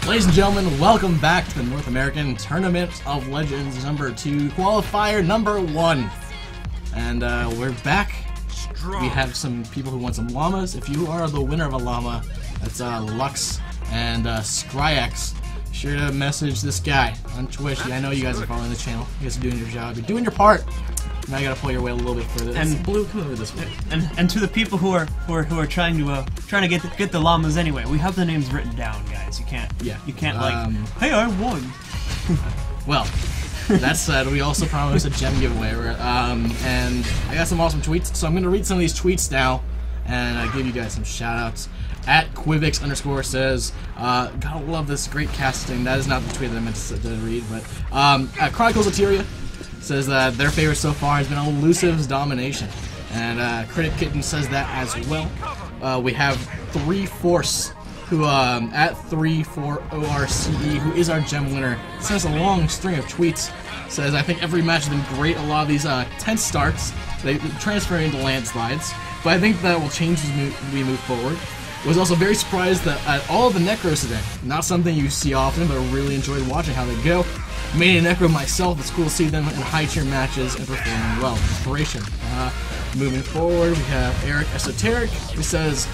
Ladies and gentlemen, welcome back to the North American Tournament of Legends #2, Qualifier #1. And we're back. We have some people who want some llamas. If you are the winner of a llama, that's Lux and Scryax. Be sure to message this guy on Twitch. I know you guys are following the channel. You guys are doing your job. You're doing your part. Now you gotta pull your weight a little bit further. And Blue, come over this way. And to the people who are trying to get the llamas anyway, we have the names written down, guys. You can't like, hey, I won. Well, that said, we also promised a gem giveaway, and I got some awesome tweets, so I'm gonna read some of these tweets now and give you guys some shout-outs. At Quivix_ says, gotta love this great casting. That is not the tweet that I meant to read, but at Chronicles Eteria says that their favorite so far has been Elusive's domination, and Critic Kitten says that as well. We have 3Force, who at 34ORCE, who is our gem winner, sends a long string of tweets. Says, I think every match has been great. A lot of these tense starts, they transfer into landslides, but I think that will change as we move forward. Was also very surprised that at all of the Necros today, not something you see often, but I really enjoyed watching how they go. Made a Necro myself. It's cool to see them in high-tier matches and performing well. Inspiration. Moving forward, we have Eric Esoteric, who says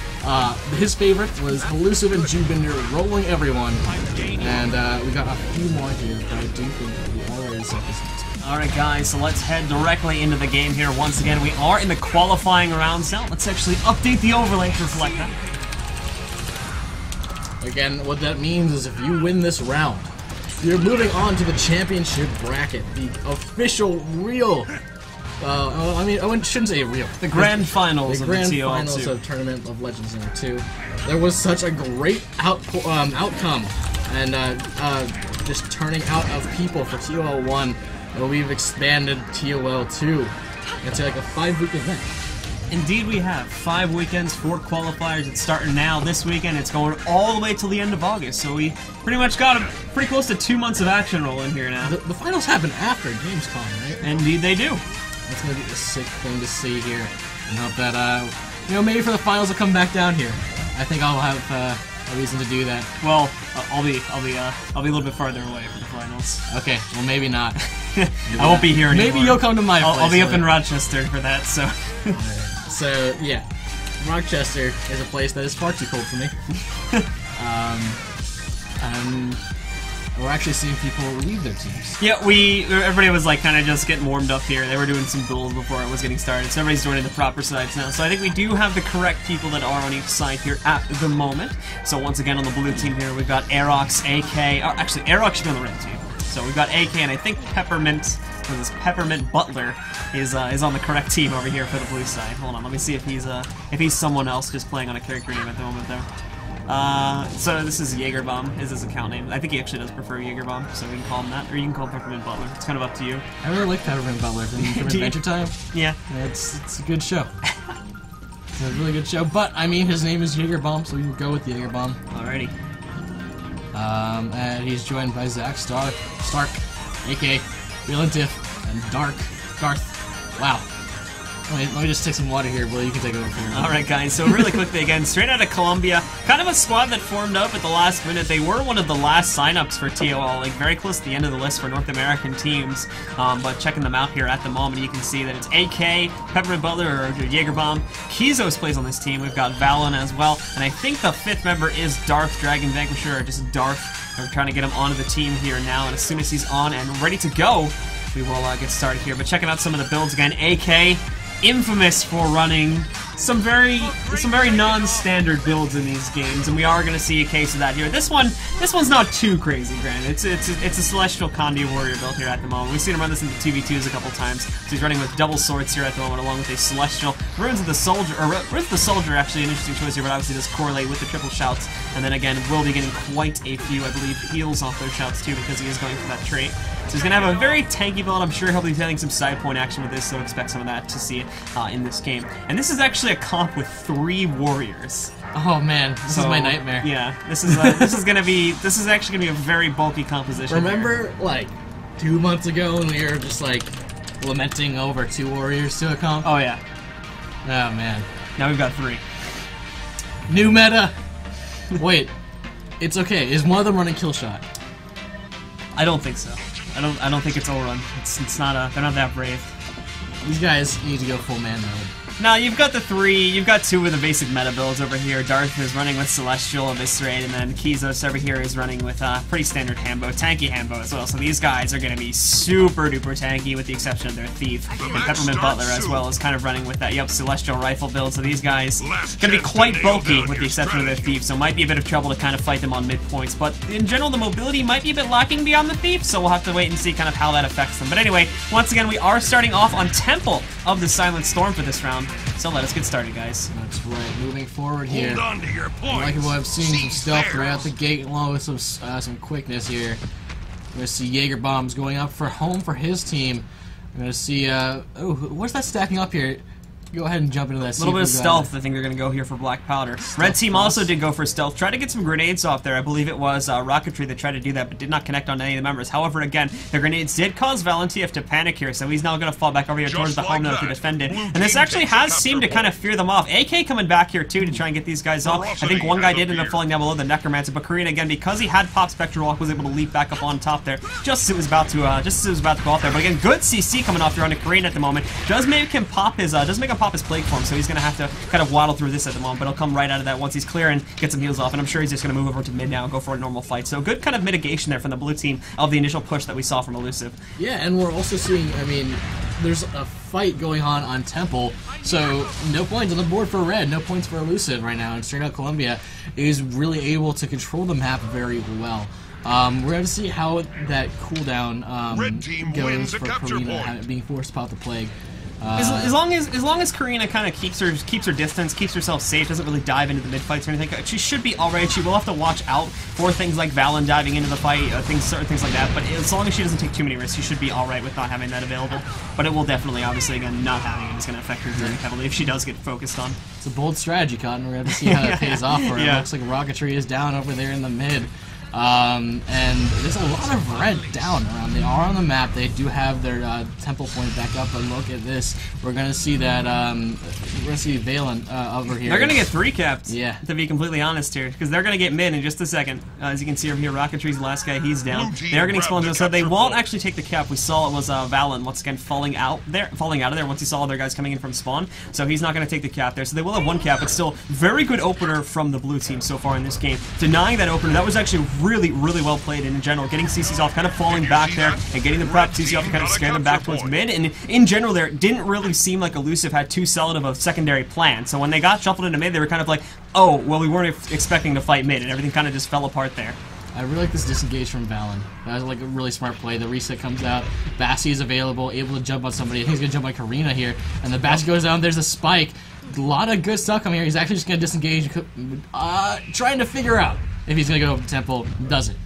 his favorite was Elusive and Jubinder rolling everyone. And we got a few more here, but I do think that we already set this up. Alright guys, so let's head directly into the game here. Once again, we are in the qualifying rounds now. Let's actually update the overlay to reflect that. Again, what that means is if you win this round, you're moving on to the championship bracket, the official real, I mean, I shouldn't say real. The grand finals the of grand the ToL2. finals of Tournament of Legends #2. There was such a great outcome, and just turning out of people for ToL1, and we've expanded ToL2 into like a 5-week event. Indeed we have. 5 weekends, 4 qualifiers. It's starting now this weekend. It's going all the way till the end of August. So we pretty much got pretty close to 2 months of action rolling here now. The finals happen after Gamescom, right? Indeed they do. That's going to be a sick thing to see here. And hope that, you know, maybe for the finals I'll come back down here. I think I'll have a reason to do that. Well, I'll be a little bit farther away from the finals. Okay, well maybe not. I won't be here anymore. Maybe you'll come to my place. I'll be up in Rochester for that, so... So, yeah, Rochester is a place that is far too cold for me. We're actually seeing people leave their teams. Yeah, everybody was like kind of just getting warmed up here. They were doing some duels before it was getting started, so everybody's joining the proper sides now. So I think we do have the correct people that are on each side here at the moment. So once again on the blue team here, we've got Aerox, AK, actually Aerox should be on the red team. So we've got AK, and I think Peppermint Butler is on the correct team over here for the blue side. Hold on, let me see if he's someone else just playing on a character name at the moment though. So this is Jaegerbomb, is his account name. I think he actually does prefer Jaegerbomb, so we can call him that, or you can call him Peppermint Butler. It's kind of up to you. I really like Peppermint Butler from Adventure Time. Yeah. It's a good show. It's a really good show, but I mean his name is Jaegerbomb, so we can go with Jaegerbomb. Alrighty. And he's joined by Zach Stark, AK, Relentif, and Darth. Wow. Let me just take some water here, Will. You can take over for me. Alright, guys, so really quickly again, straight out of Colombia, kind of a squad that formed up at the last minute. They were one of the last signups for ToL, like very close to the end of the list for North American teams. But checking them out here at the moment, you can see that it's AK, Peppermint Butler, or Jaegerbomb. Kizos plays on this team. We've got Valen as well, and I think the 5th member is Darth Dragon Vanquisher, or just Darth. We're trying to get him onto the team here now, and as soon as he's on and ready to go, we will get started here. But checking out some of the builds again, AK, infamous for running some very non-standard builds in these games, and we are going to see a case of that here. This one's not too crazy, granted. It's a Celestial Condy Warrior build here at the moment. We've seen him run this into 2v2s a couple times. So he's running with double swords here at the moment, along with a Celestial. Runes of the Soldier, or Runes of the Soldier, actually an interesting choice here, but obviously does correlate with the triple shouts. And then again, will be getting quite a few, I believe, heals off those shouts too, because he is going for that trait. So he's going to have a very tanky build. I'm sure he'll be getting some side point action with this, so expect some of that to see in this game. And this is actually a comp with 3 warriors. Oh man, this is my nightmare. Yeah, this is actually gonna be a very bulky composition. Remember, like 2 months ago when we were just like lamenting over 2 warriors to a comp? Oh yeah. Oh man. Now we've got 3. New meta. Wait. It's okay. Is one of them running kill shot? I don't think so. I don't think it's all run. It's not they're not that brave. These guys need to go full man mode. Now, you've got the three, you've got two of the basic meta builds over here. Darth is running with Celestial, Eviscerate, and then Kizos over here is running with pretty standard Hambo, tanky Hambo as well. So these guys are going to be super duper tanky with the exception of their Thief. And Peppermint Butler as well is kind of running with that, Celestial Rifle build. So these guys going to be quite bulky with the exception of their Thief. So might be a bit of trouble to kind of fight them on midpoints. But in general, the mobility might be a bit lacking beyond the Thief, so we'll have to wait and see kind of how that affects them. But anyway, once again, we are starting off on Temple of the Silent Storm for this round. So let us get started, guys. That's right. Moving forward here. Hold on to your points. I like what I've seen, some stealth right out the gate, along with some quickness here. We're gonna see Jaeger bombs going up for home for his team. We're gonna see. Oh, what's that stacking up here? Go ahead and jump into that. A little bit of stealth. I think they're going to go here for Black Powder. Red team also did go for stealth. Tried to get some grenades off there. I believe it was Rocketry that tried to do that, but did not connect on any of the members. However, again, the grenades did cause Valentiev to panic here, so he's now going to fall back over here towards the home node to defend it. And this actually has seemed to kind of fear them off. AK coming back here, too, to try and get these guys off. I think one guy did end up falling down below the Necromancer, but Korean, again, because he had Pop Spectral Walk, was able to leap back up on top there, just as it was about to go off there. But again, good CC coming off here on the Korean at the moment. Does make him pop his Plague Form, so he's going to have to kind of waddle through this at the moment, but he'll come right out of that once he's clear and get some heals off, and I'm sure he's just going to move over to mid now and go for a normal fight. So good kind of mitigation there from the blue team of the initial push that we saw from Elusive. Yeah, and we're also seeing, I mean, there's a fight going on Temple, so no points on the board for Red, no points for Elusive right now, and straight out Colombia is really able to control the map very well. We're going to see how that cooldown goes for Karina being forced to pop the Plague. As long as Karina kind of keeps her distance, keeps herself safe, doesn't really dive into the mid fights or anything, she should be alright. She will have to watch out for things like Valen diving into the fight, certain things like that. But as long as she doesn't take too many risks, she should be alright with not having that available. But it will definitely, obviously, again, not having it is going to affect her very heavily if she does get focused on. It's a bold strategy, Cotton. We're going to see how that pays off for her. It looks like Rocketry is down over there in the mid. And there's a lot of red down around. They are on the map. They do have their temple point back up. But look at this. We're gonna see that. We're gonna see Valen over here. They're gonna get 3 capped. Yeah. To be completely honest here, because they're gonna get mid in just a second. As you can see over here, Rocketry's the last guy. He's down. They are getting spawned, so they won't actually take the cap. We saw it was Valen once again falling out of there once he saw other guys coming in from spawn. So he's not gonna take the cap there. So they will have 1 cap, but still very good opener from the blue team so far in this game. Denying that opener, that was actually really well played in general, getting CCs off, kind of falling back there, and getting the prep CC off to kind of scare them back towards mid, and in general there, it didn't really seem like Elusive had too solid of a secondary plan, so when they got shuffled into mid, they were kind of like, oh, well, we weren't expecting to fight mid, and everything kind of just fell apart there. I really like this disengage from Valen. That was like a really smart play. The reset comes out, Bassi is available, able to jump on somebody, I think he's going to jump on Karina here, and the Bassi goes down, there's a spike, a lot of good stuff coming here, he's actually just going to disengage, trying to figure out if he's going to go over to Temple, doesn't.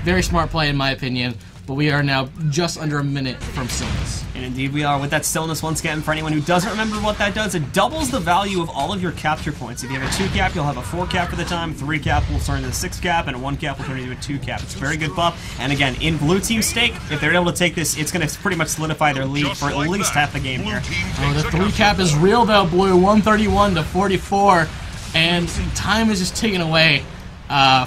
Very smart play in my opinion, but we are now just under a minute from Stillness. And indeed we are, with that Stillness once again. For anyone who doesn't remember what that does, it doubles the value of all of your capture points. If you have a 2 cap, you'll have a 4 cap for the time, 3 cap will turn into a 6 cap, and a 1 cap will turn into a 2 cap. It's a very good buff, and again, in blue team's stake, if they're able to take this, it's going to pretty much solidify their lead for at least half the game here. Oh, the 3 cap is real though, Blue, 131 to 44, and time is just taken away.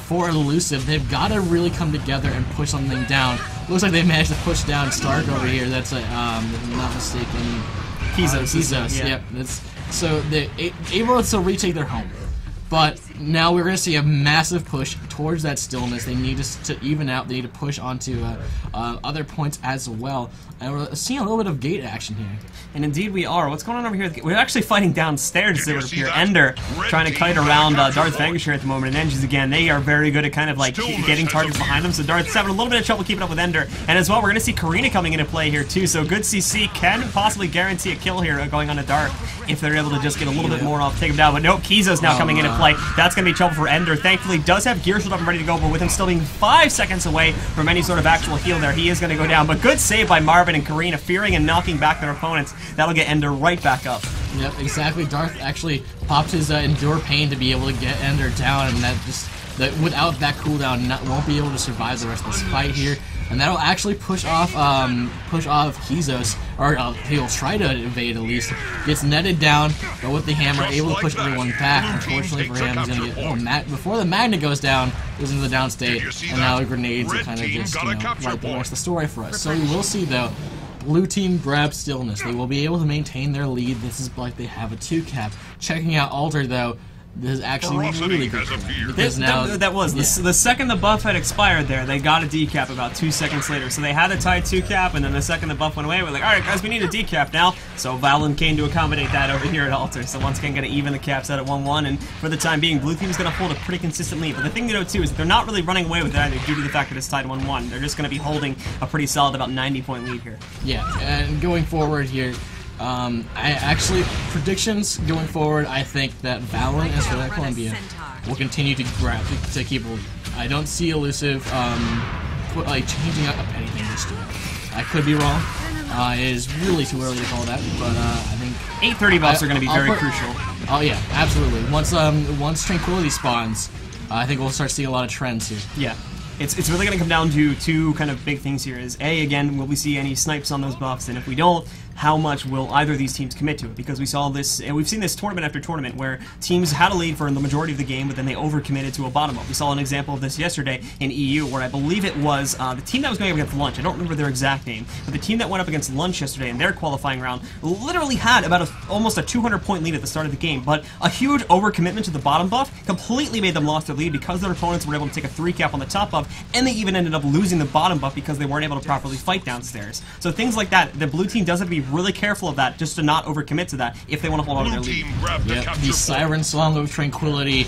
For Elusive, they've got to really come together and push something down. Looks like they managed to push down Stark over here. That's a, if I'm not mistaken, Kizos. Yep. So they're able to retake their home. But now we're going to see a massive push towards that Stillness. They need to even out. They need to push onto other points as well. And we're seeing a little bit of gate action here. And indeed we are. What's going on over here? We're actually fighting downstairs, it would appear. Ender trying to kite around Darth Vanquish at the moment. And Engies, again, they are very good at kind of like getting targets behind them. So Darth's having a little bit of trouble keeping up with Ender. And as well, we're going to see Karina coming into play here too. So good CC can possibly guarantee a kill here going on to Darth if they're able to just get a little bit more off, take him down. But nope, Kizo's now coming into play. That's going to be trouble for Ender. Thankfully, does have Gear Shield up and ready to go, but with him still being 5 seconds away from any sort of actual heal there, he is going to go down. But good save by Marvin and Karina, fearing and knocking back their opponents. That'll get Ender right back up. Yep, exactly. Darth actually popped his Endure Pain to be able to get Ender down, and that without that cooldown, won't be able to survive the rest of this fight here. and that'll actually push off Kizos, or he'll try to evade at least. Gets netted down, but with the hammer, able to push everyone back. Unfortunately for him, he's gonna get before the magnet goes down, goes into the down state, and now the grenades are kind of just write the rest of the story for us. So we will see though. Blue team grabs Stillness. They will be able to maintain their lead. This is like they have a 2-cap. Checking out Outa though. This is actually really good for them, because now the second the buff had expired there, they got a decap about 2 seconds later. So they had a tied 2-cap, and then the second the buff went away, we're like, alright guys, we need a decap now. So Valen came to accommodate that over here at Outa. So once again, going to even the caps out at 1-1, and for the time being, Blue Team's going to hold a pretty consistent lead. But the thing to note too is they're not really running away with it either due to the fact that it's tied 1-1. They're just going to be holding a pretty solid about 90-point lead here. Yeah, and going forward here, predictions going forward, I think that Valen and Stillness Colombia will continue to keep a lead. I don't see Elusive changing up anything this year. I could be wrong. It is really too early to call that, but I think 8:30 buffs are going to be very crucial. Oh yeah, absolutely. Once Tranquility spawns, I think we'll start seeing a lot of trends here. Yeah. It's really going to come down to two kind of big things here. Is A, again, will we see any snipes on those buffs? And if we don't, how much will either of these teams commit to it? Because we saw this, and we've seen this tournament after tournament, where teams had a lead for the majority of the game, but then they overcommitted to a bottom up. We saw an example of this yesterday in EU, where I believe it was the team that was going up against Lunch. I don't remember their exact name, but the team that went up against Lunch yesterday in their qualifying round literally had about almost a 200-point lead at the start of the game, but a huge overcommitment to the bottom buff completely made them lost their lead because their opponents were able to take a 3-cap on the top buff, and they even ended up losing the bottom buff because they weren't able to properly fight downstairs. So things like that, the blue team does have to be really careful of that, just to not overcommit to that if they want to hold on to their lead. Yep, the Siren Song of Tranquility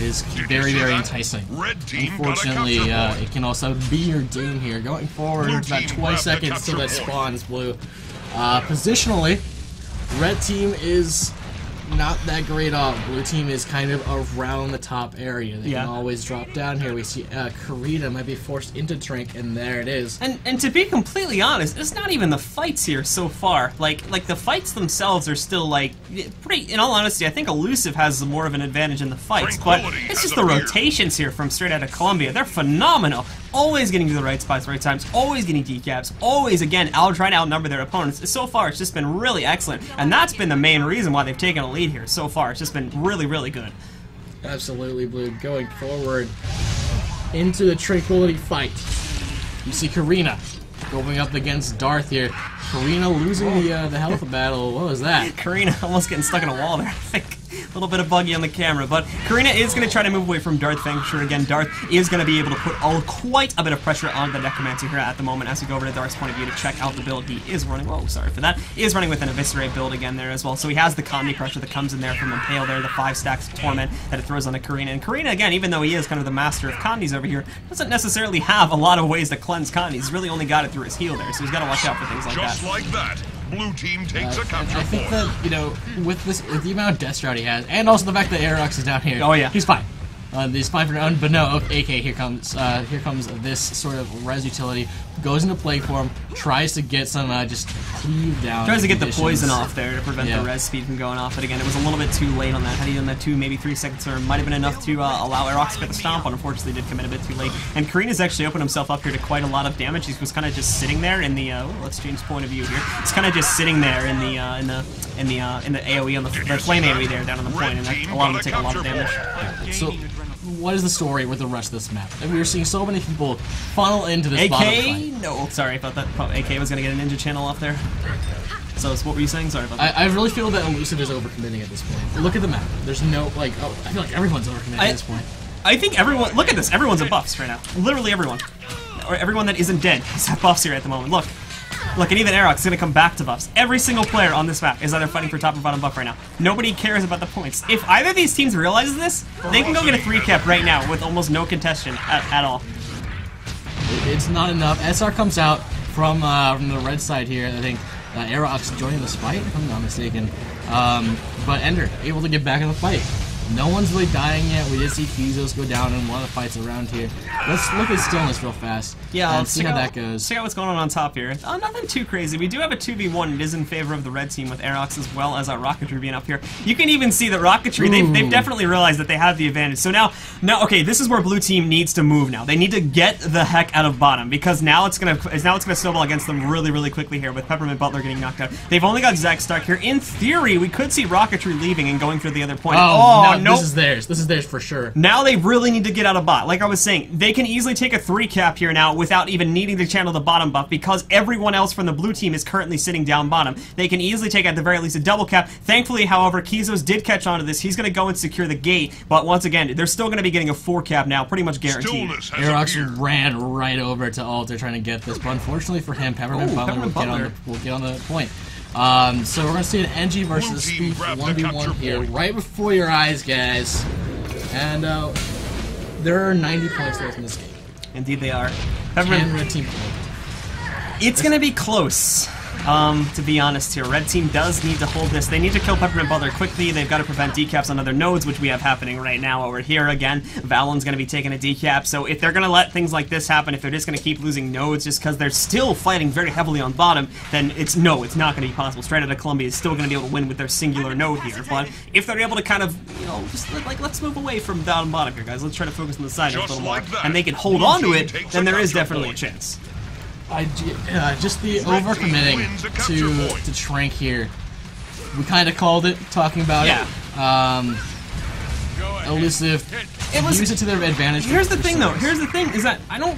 is very, very enticing. Unfortunately, it can also be your doom here. Going forward, it's about 20 seconds till that spawns blue. Positionally, red team is not that great off. Blue team is kind of around the top area. They can always drop down here. We see Karina might be forced into Trank, and there it is. And to be completely honest, it's not even the fights here so far. Like the fights themselves are still pretty. In all honesty, I think Elusive has more of an advantage in the fights, but it's just the rotations here from straight out of Colombia. They're phenomenal. Always getting to the right spots, right times. Always getting decaps. Always again trying to outnumber their opponents. So far, it's just been really excellent, and that's been the main reason why they've taken a lead here so far. It's just been really, really good. Absolutely, Blue. Going forward into the Tranquility fight, you see Karina going up against Darth here. Karina losing the health battle. What was that? Karina almost getting stuck in a wall there, I think. A little bit of buggy on the camera, but Karina is going to try to move away from Darth. Thanks sure again, Darth is going to be able to put quite a bit of pressure on the Necromancer here at the moment. As we go over to Darth's point of view to check out the build, he is running. Oh, sorry for that. He is running with an Eviscerate build again there as well. So he has the Comedy pressure that comes in there from Impale there, the 5 stacks of Torment that it throws on the Karina. And Karina, again, even though he is kind of the master of Condies over here, doesn't necessarily have a lot of ways to cleanse Condies. He's really only got it through his heal there, so he's got to watch out for things like that. Just like that. Blue team takes a capture. I think that, with the amount of Death Shroud he has, and also the fact that Aerox is down here, he's fine. He's fine for now, but no, AK, here comes this sort of res utility, goes into play form, tries to get some, just cleave down. Tries to get the poison off there to prevent the res speed from going off, but again, it was a little bit too late on that. Had he done that 2, maybe 3 seconds, or might have been enough to allow Aerox to get the stomp on. Unfortunately, did come in a bit too late. And Karina's actually opened himself up here to quite a lot of damage. He was kind of just sitting there in the, let's change point of view here. He's kind of just sitting there in the AoE on the flame AoE there down on the point, and that allowed him to take a lot of damage. So, what is the story with the rest of this map? And we are seeing so many people funnel into this bottom fight. No, sorry about that. AK was going to get a ninja channel off there. So what were you saying? Sorry about that. I really feel that Elusive is overcommitting at this point. Look at the map. There's no, I feel like everyone's overcommitting at this point. I think everyone, look at this. Everyone's at buffs right now. Literally everyone. Or everyone that isn't dead is at buffs here at the moment. Look. Look, and even Aerox is going to come back to buffs. Every single player on this map is either fighting for top or bottom buff right now. Nobody cares about the points. If either of these teams realizes this, they can go get a 3-cap right now with almost no contention at all. It's not enough. SR comes out from the red side here. I think Aerox joining this fight, if I'm not mistaken. But Ender able to get back in the fight. No one's really dying yet. We did see Kizos go down in one of the fights around here. Let's look at Stillness real fast. Yeah, and let's see how that goes. Check out what's going on top here. Nothing too crazy. We do have a 2v1. It is in favor of the red team with Aerox as well as our Rocketry being up here. You can even see that Rocketry, they've definitely realized that they have the advantage. So now, okay, this is where blue team needs to move now. They need to get the heck out of bottom because now it's gonna snowball against them really, really quickly here with Peppermint Butler getting knocked out. They've only got Zach stuck here. In theory, we could see Rocketry leaving and going for the other point. Oh, no, nope. This is theirs. This is theirs for sure. Now they really need to get out of bot. Like I was saying, they can easily take a 3-cap here now without even needing to channel the bottom buff because everyone else from the blue team is currently sitting down bottom. They can easily take at the very least a double cap. Thankfully, however, Kizos did catch on to this. He's going to go and secure the gate, but once again, they're still going to be getting a 4-cap now, pretty much guaranteed. Aerox ran right over to Outa trying to get this, but unfortunately for him, Peppermint Butler will get on the point. So we're going to see an NG versus Speed 1v1 here, right before your eyes, guys. And there are 90 points left in this game. Indeed they are. Can red team It's going to be close. To be honest here, red team does need to hold this. They need to kill Peppermint Butler quickly. They've got to prevent decaps on other nodes, which we have happening right now over here again. Valon's going to be taking a decap, so if they're going to let things like this happen, if they're just going to keep losing nodes just because they're still fighting very heavily on bottom, then it's not going to be possible. Straight out of Colombia is still going to be able to win with their singular node here, but if they're able to kind of, just let's move away from down bottom here, guys. Let's try to focus on the side a little more, and they can hold on to it, then there is definitely a chance. Just the overcommitting to Trank here. We kind of called it, talking about it. Elusive. Use it to their advantage. Here's the thing, though. Here's the thing: is that I don't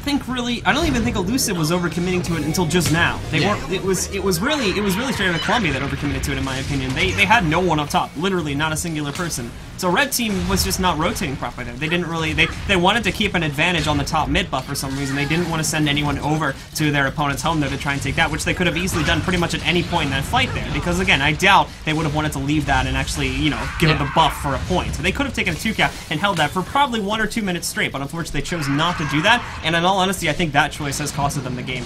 even think Elusive was overcommitting to it until just now. They weren't. It was really straight out of Colombia that overcommitted to it, in my opinion. They had no one up top, literally not a singular person. So red team was just not rotating properly there. They didn't really. They wanted to keep an advantage on the top mid buff for some reason. They didn't want to send anyone over to their opponent's home there to try and take that, which they could have easily done pretty much at any point in that fight there. Because again, I doubt they would have wanted to leave that and actually, give it the buff for a point. So they could have taken a 2-cap and held that for probably 1 or 2 minutes straight. But unfortunately, they chose not to do that. And in all honesty, I think that choice has costed them the game.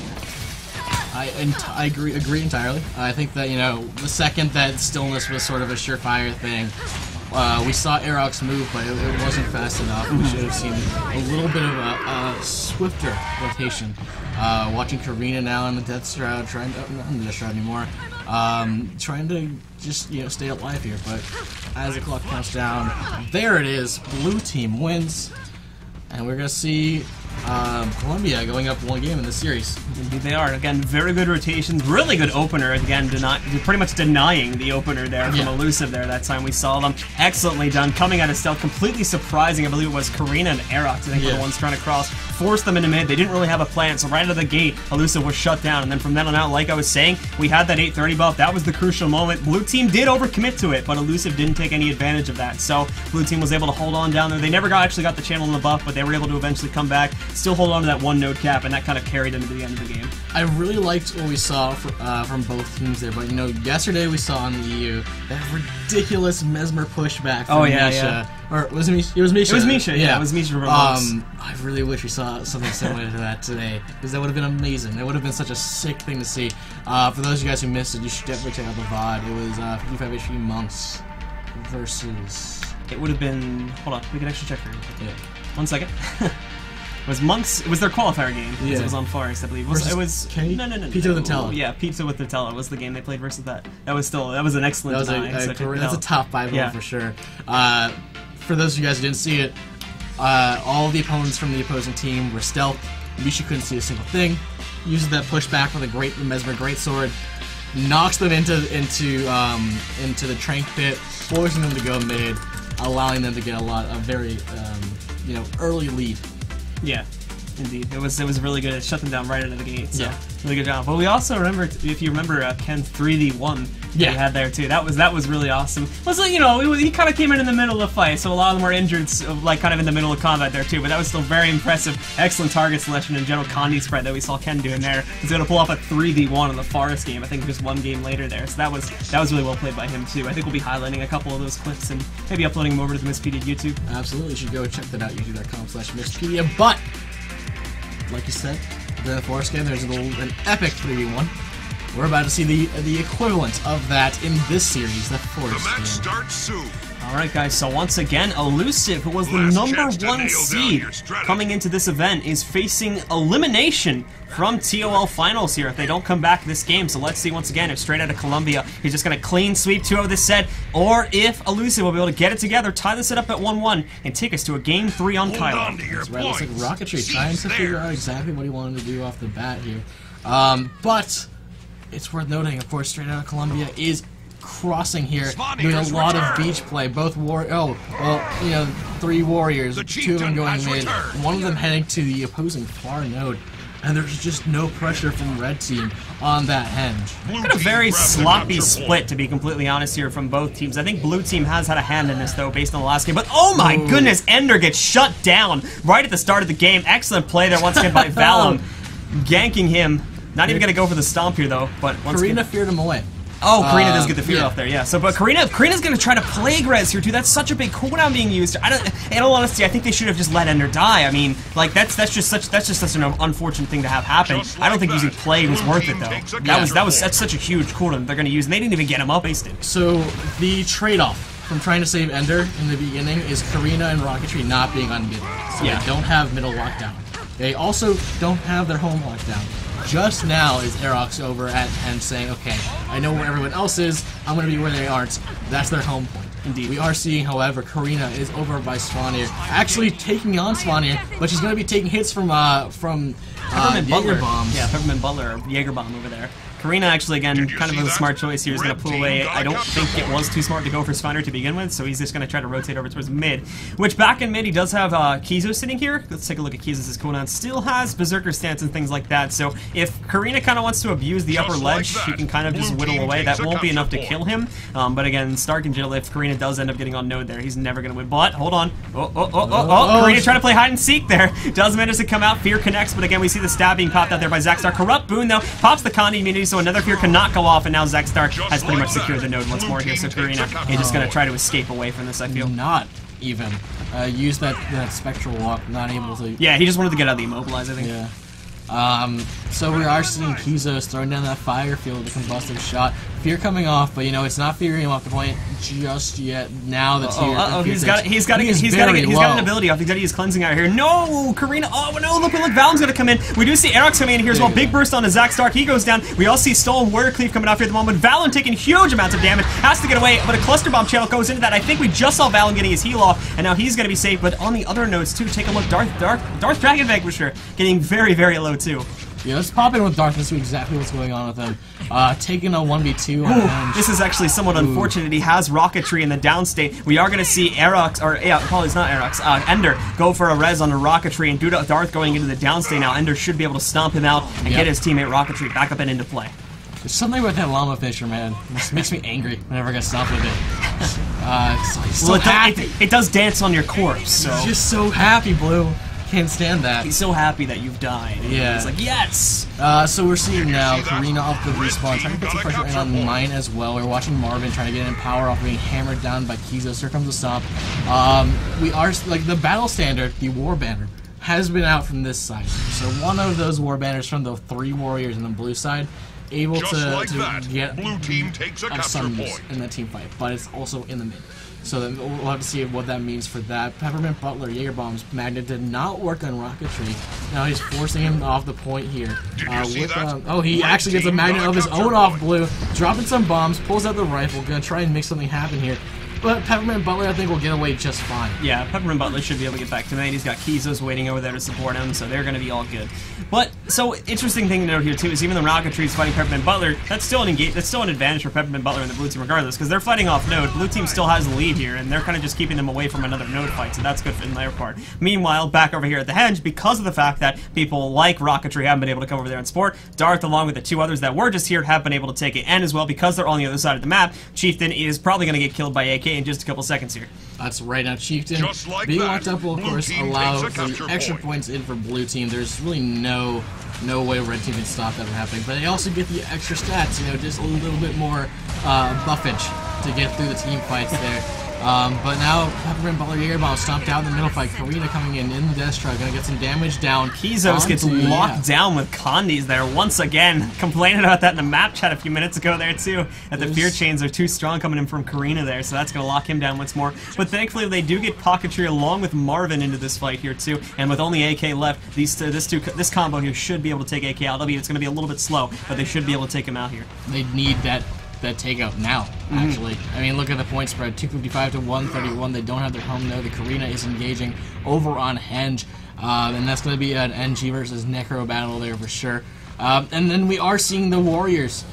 I agree entirely. I think that the second that Stillness was sort of a surefire thing. We saw Aerox move, but it wasn't fast enough. We should have seen a little bit of a swifter rotation. Watching Karina now in the Death Shroud, not in the Death Shroud anymore, trying to just stay alive here. But as the clock counts down, there it is. Blue team wins, and we're gonna see Colombia going up 1 game in this series. Indeed they are. Again, very good rotations, really good opener. Again, pretty much denying the opener there from Elusive there that time we saw them. Excellently done. Coming out of stealth, completely surprising. I believe it was Karina and Aerox, I think, were the ones trying to cross. Forced them into mid. They didn't really have a plan, so right out of the gate, Elusive was shut down. And then from then on out, like I was saying, we had that 830 buff. That was the crucial moment. Blue team did overcommit to it, but Elusive didn't take any advantage of that. So blue team was able to hold on down there. They never actually got the channel in the buff, but they were able to eventually come back, still hold on to that 1 node cap, and that kind of carried them to the end of the game. I really liked what we saw from both teams there, but yesterday we saw on the EU that ridiculous Mesmer pushback from Misha. Or was it Misha? It was Misha. It was Misha, yeah. It was Misha from I really wish we saw something similar to that today, because that would have been amazing. That would have been such a sick thing to see. For those of you guys who missed it, you should definitely check out the VOD. It was 55 HP Monks versus... It would have been... Hold on, we can actually check here. Yeah. 1 second. It was Monks. It was their qualifier game. Yeah. It was on Forest, I believe. It was Kenny? No. Pizza with Nutella. Yeah, Pizza with Nutella was the game they played versus that. That was an excellent design. That's a top 5 one for sure. For those of you guys who didn't see it, all the opponents from the opposing team were stealth. Misha couldn't see a single thing. Uses that pushback with a Mesmer Greatsword, knocks them into the Trank pit, forcing them to go mid, allowing them to get a very early lead. Yeah, indeed. It was really good. It shut them down right out of the gate. So really good job. But we also remember, if you remember, Ken's 3v1 he had there too. That was really awesome. He kind of came in the middle of the fight, so a lot of them were injured, kind of in the middle of combat there too. But that was still very impressive. Excellent target selection and general Condi spread that we saw Ken doing there. He's going to pull off a 3v1 in the Forest game. I think just 1 game later there. So that was really well played by him too. I think we'll be highlighting a couple of those clips and maybe uploading them over to the Misspedia YouTube. Absolutely, you should go check that out. YouTube.com/Misspedia. But like you said, the Forest game, there's an epic 3v1. We're about to see the equivalent of that in this series, the Forest game. The match starts soon. Alright guys, so once again, Elusive, who was the #1 seed coming into this event, is facing elimination from ToL Finals here if they don't come back this game. So let's see once again if Straight Outta Colombia is just going to clean sweep 2-0 this set, or if Elusive will be able to get it together, tie the set up at 1-1, and take us to a Game 3 on Kylo. That's right, looks like Rocketry trying to figure out exactly what he wanted to do off the bat here. But it's worth noting, of course, Straight Outta Colombia is crossing here, doing a lot of beach play. Both three warriors, 2 of them going mid, one of them heading to the opposing far node, and there's just no pressure from red team on that henge. Got a very sloppy split, to be completely honest here, from both teams. I think blue team has had a hand in this though, based on the last game. But oh my goodness, Ender gets shut down right at the start of the game. Excellent play there once again by Vallum, ganking him. Not even gonna go for the stomp here though. But once Karina feared him away. Oh, Karina does get the fear off there, yeah. So, but Karina's gonna try to plague res here too. That's such a big cooldown being used. In all honesty, I think they should have just let Ender die. I mean, like that's just such an unfortunate thing to have happen. I don't think using plague was worth it though. That's such a huge cooldown they're gonna use, and they didn't even get him up wasted. So the trade-off from trying to save Ender in the beginning is Karina and Rocketry not being on mid. So they don't have middle lockdown. They also don't have their home lockdown. Just now is Aerox over at and saying, okay, I know where everyone else is, I'm going to be where they aren't. That's their home point. Indeed. We are seeing, however, Karina is over by Swanir, actually taking on Swanir, but she's going to be taking hits from Peppermint Butler. Bombs. Yeah, Peppermint Butler, or Jaeger Bomb over there. Karina actually, again, kind of a smart choice here. He's going to pull away. I don't think it was too smart to go for Swanir to begin with, so he's just going to try to rotate over towards mid. Which, back in mid, he does have Kizo sitting here. Let's take a look at Kizo's cooldown. Still has Berserker stance and things like that, so if Karina kind of wants to abuse the upper ledge, he can kind of just whittle away. That won't be enough to kill him. But again, Stark and Jill, if Karina does end up getting on node there, he's never going to win. But, hold on. Karina trying to play hide and seek there. Does manage to come out. Fear connects, but again, we see the stab being popped out there by Zackstar. Corrupt Boon, though, pops the Conde immunity, so another Fear cannot go off, and now Zackstar has pretty much secured the node once more here, so Karina is just going to try to escape away from this, I feel. Not even. Use that Spectral Walk, not able to... Yeah, he just wanted to get out of the Immobilize, I think. Yeah. So we are seeing Kizos throwing down that fire field with a combustive shot. Fear coming off, but you know it's not fearing him off the point just yet. Now the tier. He's got an ability off. He's got to use cleansing out here. No, Karina. Oh no! Look, Valum's gonna come in. We do see Aerox coming in here as well. Big burst on the Zackstar. He goes down. We all see Stolen Warrior Cleave coming off here at the moment. Valum taking huge amounts of damage. Has to get away, but a cluster bomb channel goes into that. I think we just saw Valum getting his heal off, and now he's gonna be safe. But on the other nodes too, take a look. Darth Dragon Vanquisher getting very, very low too. Yeah, let's pop in with Darth and see exactly what's going on with him. Taking a 1v2 on this is actually somewhat unfortunate. He has Rocketry in the downstate. We are going to see Aerox, or yeah, apologies, not Aerox, Ender go for a res on a Rocketry, and due to Darth going into the downstate now, Ender should be able to stomp him out and get his teammate Rocketry back up and into play. There's something with that llama finisher, man. This makes me angry whenever I get stomped with it. So happy. It does dance on your corpse. So. He's just so happy, Blue. Can't stand that. He's so happy that you've died. Yeah. He's like, yes! So we're seeing now Karina off the respawn, trying to put some pressure in on mine as well. We're watching Marvin trying to get in power off being hammered down by Kizos. Here comes the stomp. We are, like, the battle standard, the war banner, has been out from this side. So one of those war banners from the 3 warriors in the blue side, able to get blue team takes a some use in the team fight, but it's also in the mid. So then we'll have to see what that means for that. Peppermint Butler, Jaeger Bombs, Magnet did not work on Rocketry. Now he's forcing him off the point here. He actually gets a Magnet of his own off Blue, dropping some bombs, pulls out the rifle, gonna try and make something happen here. But Peppermint Butler, I think, will get away just fine. Yeah, Peppermint Butler should be able to get back to main. He's got Kizos waiting over there to support him, so they're going to be all good. But, so, interesting thing to note here, too, is even though Rocketry is fighting Peppermint Butler, that's still an advantage for Peppermint Butler and the blue team regardless, because they're fighting off node. Blue team still has the lead here, and they're kind of just keeping them away from another node fight, so that's good in their part. Meanwhile, back over here at the henge, because of the fact that people like Rocketry haven't been able to come over there and support, Darth, along with the 2 others that were just here, have been able to take it, and as well, because they're on the other side of the map, Chieftain is probably going to get killed by AK in just a couple seconds here. That's right. Now Chieftain being locked up will of course allow the extra points in for blue team. There's really no way red team can stop that from happening, but they also get the extra stats, you know, just a little bit more buffage to get through the team fights there. But now Peppermint Baller Bomb stomped out in the middle fight. Karina coming in the Death Strike, gonna get some damage down. Kizos gets locked down with Condis there once again. Complaining about that in the map chat a few minutes ago there too. That the fear chains are too strong coming in from Karina there, so that's gonna lock him down once more. But thankfully they do get Pocketry along with Marvin into this fight here too. And with only AK left, this combo here should be able to take AK out. It's gonna be a little bit slow, but they should be able to take him out here. They need that takeout now, actually. I mean, look at the point spread, 255 to 131. They don't have their home though. The Karina is engaging over on Henge, and that's going to be an NG versus Necro battle there for sure. And then we are seeing the Warriors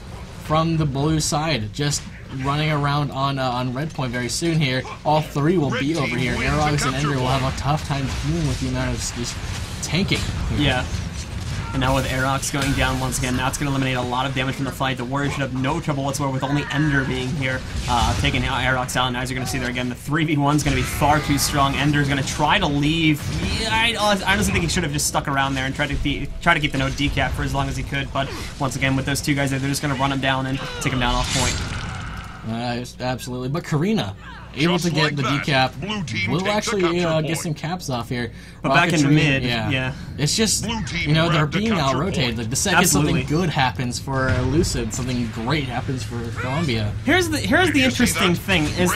from the blue side just running around on red point very soon here. All three will be over here. Aerox and Ender will have a tough time dealing with the amount of just tanking here. Yeah. And now with Aerox going down once again, that's going to eliminate a lot of damage from the fight. The Warriors should have no trouble whatsoever with only Ender being here, taking Aerox out. And as you're going to see there again, the 3v1 is going to be far too strong. Ender's going to try to leave. Yeah, I honestly think he should have just stuck around there and tried to keep the node decap for as long as he could. But once again, with those two guys there, they're just going to run him down and take him down off point. Absolutely. But Karina, able to get the decap, will actually get some caps off here. But back in mid, yeah. It's just, you know, they're being out-rotated. Like, the second something good happens for Elusive, something great happens for Colombia. Here's the interesting thing, is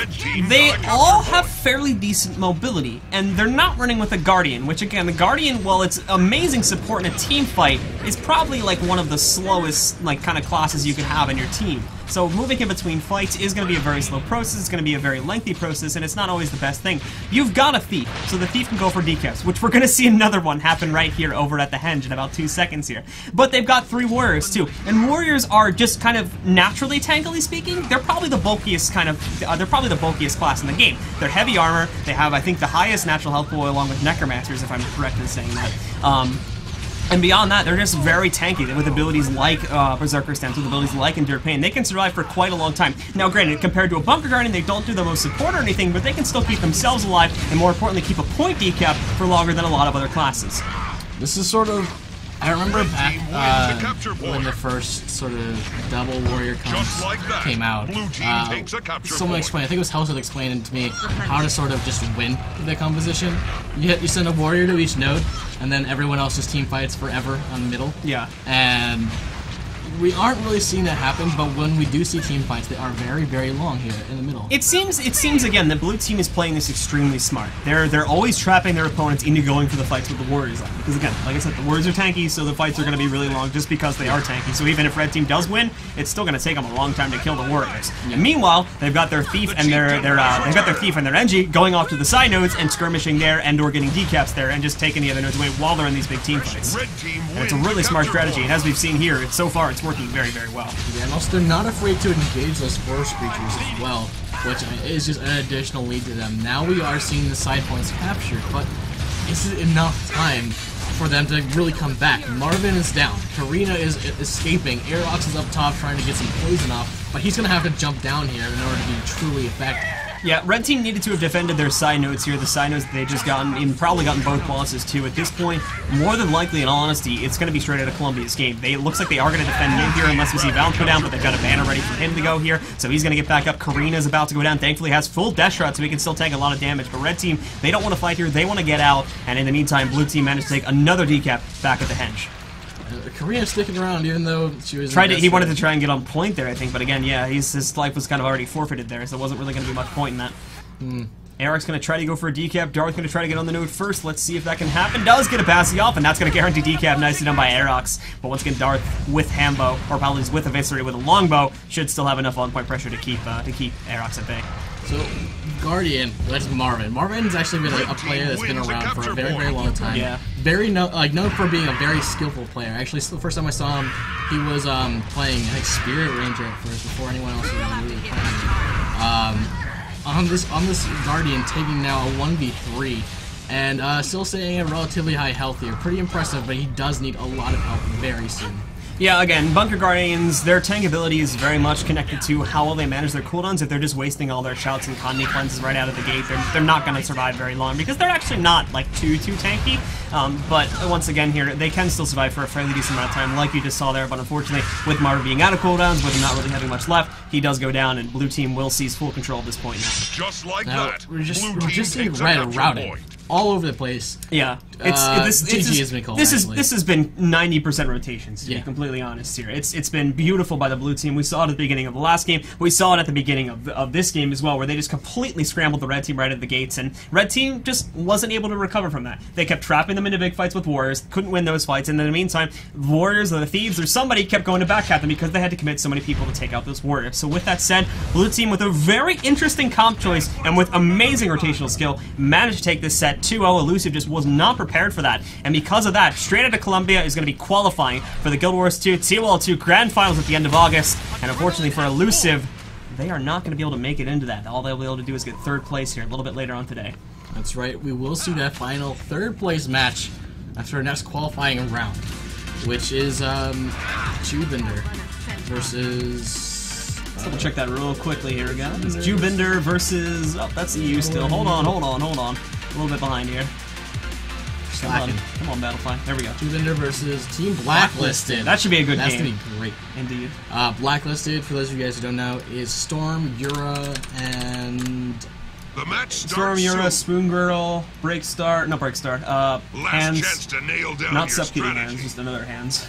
they all have fairly decent mobility, and they're not running with a Guardian, which again, the Guardian, while it's amazing support in a team fight, is probably like one of the slowest, like, kind of classes you could have in your team. So moving in between fights is going to be a very slow process, it's going to be a very lengthy process, and it's not always the best thing. You've got a Thief, so the Thief can go for decaps, which we're going to see another one happen right here over at the Henge in about 2 seconds here. But they've got 3 Warriors too, and Warriors are just kind of naturally tankily speaking, they're probably the bulkiest class in the game. They're heavy armor, they have, I think, the highest natural health pool along with Necromancers, if I'm correct in saying that. And beyond that, they're just very tanky with abilities like Berserker Stems, with abilities like Endure Pain. They can survive for quite a long time. Now, granted, compared to a Bunker Guardian, they don't do the most support or anything, but they can still keep themselves alive, and more importantly, keep a point decap for longer than a lot of other classes. This is sort of... I remember back when the first sort of double warrior comps came out, someone explained, I think it was Hellsworth explaining to me how to sort of just win the composition. You send a warrior to each node, and then everyone else just team fights forever on the middle. Yeah. And we aren't really seeing that happen, but when we do see team fights, they are very, very long here in the middle. It seems again that blue team is playing this extremely smart. They're always trapping their opponents into going for the fights with the Warriors on. Because again, like I said, the Warriors are tanky, so the fights are going to be really long just because they are tanky. So even if red team does win, it's still going to take them a long time to kill the Warriors. And meanwhile, they've got their Thief and their NG going off to the side nodes and skirmishing there and/or getting decaps there and just taking the other nodes away while they're in these big team fights. And it's a really smart strategy, and as we've seen here, so far it's working very, very well. Yeah, and also they're not afraid to engage those forest creatures as well, which is just an additional lead to them. Now we are seeing the side points captured, but is it enough time for them to really come back? Marvin is down, Karina is escaping, Aerox is up top trying to get some poison off, but he's going to have to jump down here in order to be truly effective. Yeah, red team needed to have defended their side nodes here. The side nodes that they just gotten, and probably gotten both bosses too. At this point, more than likely, in all honesty, it's going to be straight out of Colombia's game. It looks like they are going to defend mid here unless we see Valence go down, but they've got a banner ready for him to go here, so he's going to get back up. Karina's about to go down. Thankfully, has full death shot, so he can still take a lot of damage. But red team, they don't want to fight here. They want to get out, and in the meantime, blue team managed to take another decap back at the Henge. Karina sticking around even though she was... He wanted to try and get on point there, I think, but again, yeah, his life was kind of already forfeited there, so there wasn't really going to be much point in that. Eric's going to try to go for a decap. Darth's going to try to get on the node first. Let's see if that can happen. Does get a passy off, and that's going to guarantee decap. Nicely done by Aerox. But once again, Darth with Hambo, or probably with Eviscerate with a longbow, should still have enough on-point pressure to keep Aerox at bay. So, Guardian, that's Marvin. Marvin's actually been a player that's been around for a very, very long time. Yeah. Known for being a very skillful player. Actually, the first time I saw him, he was playing like Spirit Ranger at first, before anyone else was really playing. On this Guardian, taking now a 1v3, and still staying at relatively high health here. Pretty impressive, but he does need a lot of help very soon. Yeah, again, Bunker Guardians, their tank ability is very much connected to how well they manage their cooldowns. If they're just wasting all their shouts and Conde cleanses right out of the gate, they're not going to survive very long, because they're actually not, like, too tanky. But once again here, they can still survive for a fairly decent amount of time, like you just saw there, but unfortunately, with Marva being out of cooldowns, with him not really having much left, he does go down, and blue team will seize full control at this point now. Just like Now, that, we're just blue team seeing takes a red capture routing point. all over the place. Yeah, GG has been called, this actually. has been 90% rotations, to be Yeah. completely honest here. It's been beautiful by the blue team. We saw it at the beginning of the last game. We saw it at the beginning of this game as well, where they just completely scrambled the red team right at the gates, and red team just wasn't able to recover from that. They kept trapping them into big fights with warriors, couldn't win those fights, and in the meantime, warriors or the thieves or somebody kept going to backcat them because they had to commit so many people to take out those warriors. So with that said, blue team with a very interesting comp choice and with amazing rotational skill managed to take this set 2-0. Elusive just was not prepared for that, and because of that, straight out of Colombia is going to be qualifying for the Guild Wars 2 ToL2 Grand Finals at the end of August, and unfortunately for Elusive, they are not going to be able to make it into that. All they'll be able to do is get 3rd place here a little bit later on today. That's right, we will see that final 3rd place match after our next qualifying round, which is Jubinder versus... Let's double check that real quickly here again. It's Jubinder versus... Oh, that's EU still. Hold on. A little bit behind here. Slacking. Come on, Battlefly. There we go. Jubinder versus Team Blacklisted. That should be a good That's game. That's gonna be great. Indeed. Blacklisted, for those of you guys who don't know, is Storm, Yura, and... The match Storm, starts Yura, soon. Spoon Girl, Breakstar, not Breakstar, Last Hands, chance to nail down not your Subcomputing strategy. Hands, just another Hands.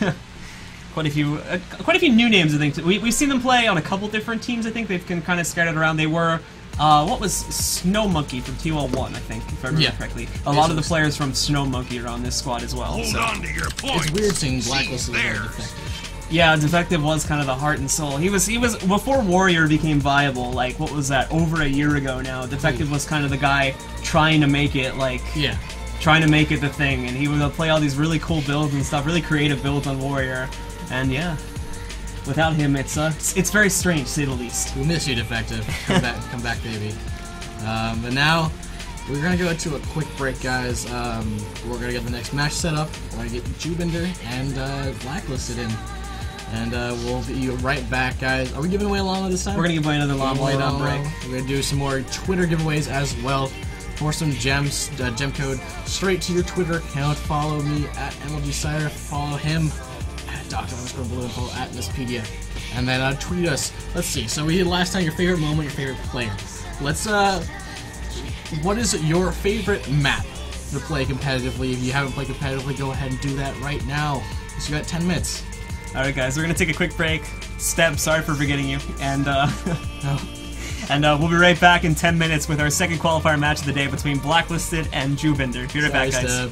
Quite a few new names, I think. We've seen them play on a couple different teams, I think. They've kind of scattered around. They were, what was Snow Monkey from ToL1, I think, if I remember correctly. A lot of the players from Snow Monkey are on this squad as well. Hold So. on to your points. It's weird seeing Blacklisted Seize as theirs. defective. Yeah, Defective was kind of the heart and soul. He was before Warrior became viable, like, what was that, over a year ago now. Defective was kind of the guy trying to make it, like, Yeah. trying to make it the thing, and he would play all these really cool builds and stuff, really creative builds on Warrior, and yeah, without him, it's very strange, to say the least. We miss you, Defective. Come back, baby. But now, we're gonna go to a quick break, guys. We're gonna get the next match set up. We're gonna get Jubinder and Blacklisted in. And we'll be right back, guys. Are we giving away a llama this time? We're gonna give away another llama while you're on break. We're gonna do some more Twitter giveaways as well. For some gems, gem code straight to your Twitter account. Follow me at MLG Cider. Follow him at Dr._Blue and follow at Misspedia. And then tweet us. Let's see. So we did last time your favorite moment, your favorite player. Let's what is your favorite map to play competitively? If you haven't played competitively, go ahead and do that right now. So you got 10 minutes. Alright guys, we're gonna take a quick break. Steb, sorry for forgetting you. And we'll be right back in 10 minutes with our second qualifier match of the day between Blacklisted and Jubinder. Be right back, guys. Steb.